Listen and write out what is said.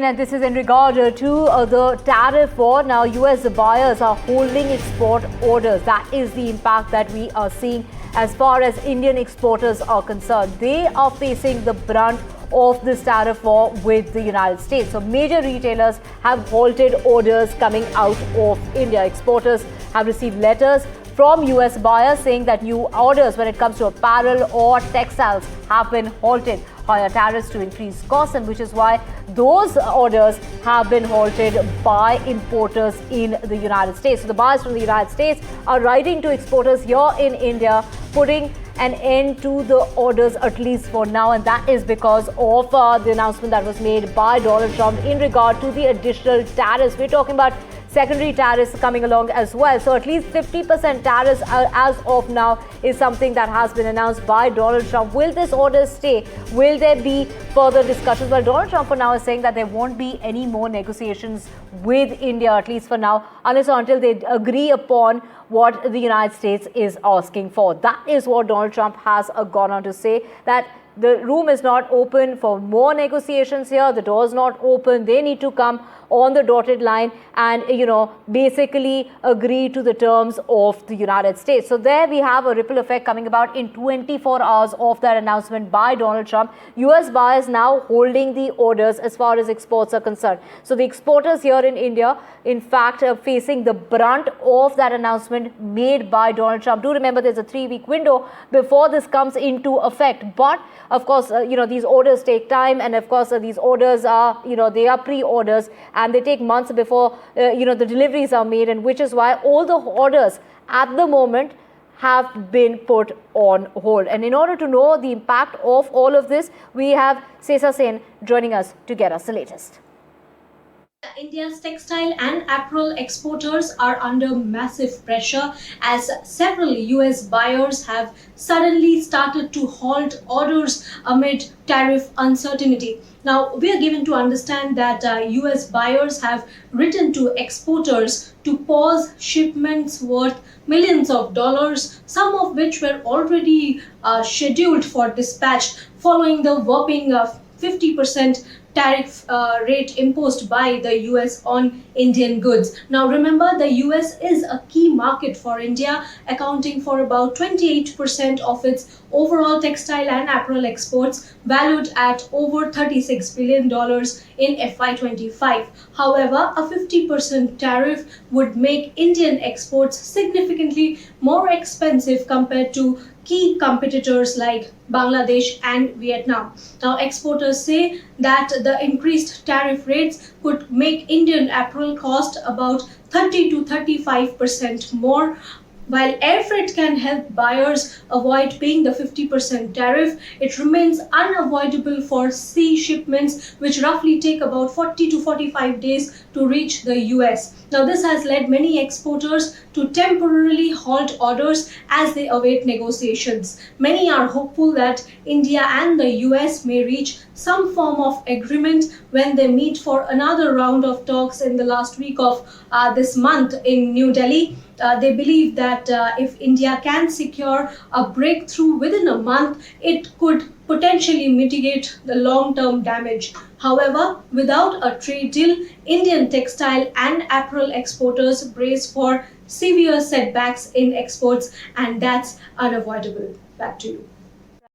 And this is in regard to the tariff war. Now, US buyers are holding export orders. That is the impact that we are seeing as far as Indian exporters are concerned. They are facing the brunt of this tariff war with the United States. So major retailers have halted orders coming out of India. Exporters have received letters from US buyers saying that new orders when it comes to apparel or textiles have been halted. Higher tariffs to increase costs, and which is why those orders have been halted by importers in the United States. So the buyers from the United States are writing to exporters here in India, putting an end to the orders, at least for now, and that is because of the announcement that was made by Donald Trump in regard to the additional tariffs. We're talking about secondary tariffs coming along as well. So at least 50% tariffs as of now is something that has been announced by Donald Trump. Will this order stay? Will there be further discussions? Well, Donald Trump for now is saying that there won't be any more negotiations with India, at least for now, unless or until they agree upon what the United States is asking for. That is what Donald Trump has gone on to say, that the room is not open for more negotiations here. The door is not open. They need to come on the dotted line and, basically agree to the terms of the United States. So there we have a ripple effect coming about in 24 hours of that announcement by Donald Trump. US buyers now holding the orders as far as exports are concerned. So the exporters here in India, in fact, are facing the brunt of that announcement made by Donald Trump. Do remember there's a 3-week window before this comes into effect. But of course, these orders take time, and of course, these orders are, they are pre-orders and they take months before, the deliveries are made, and which is why all the orders at the moment have been put on hold. And in order to know the impact of all of this, we have Sesa Sen joining us to get us the latest. India's textile and apparel exporters are under massive pressure as several US buyers have suddenly started to halt orders amid tariff uncertainty. Now, we are given to understand that US buyers have written to exporters to pause shipments worth millions of dollars, some of which were already scheduled for dispatch following the whopping 50% tariff rate imposed by the US on Indian goods. Now remember, the US is a key market for India, accounting for about 28% of its overall textile and apparel exports, valued at over $36 billion in FY25. However, a 50% tariff would make Indian exports significantly more expensive compared to key competitors like Bangladesh and Vietnam. Now, exporters say that the increased tariff rates could make Indian apparel cost about 30 to 35% more. While air freight can help buyers avoid paying the 50% tariff, it remains unavoidable for sea shipments, which roughly take about 40 to 45 days to reach the US. Now, this has led many exporters to temporarily halt orders as they await negotiations. Many are hopeful that India and the US may reach some form of agreement when they meet for another round of talks in the last week of this month in New Delhi. They believe that if India can secure a breakthrough within a month, it could potentially mitigate the long-term damage. However, without a trade deal, Indian textile and apparel exporters brace for severe setbacks in exports, and that's unavoidable. Back to you.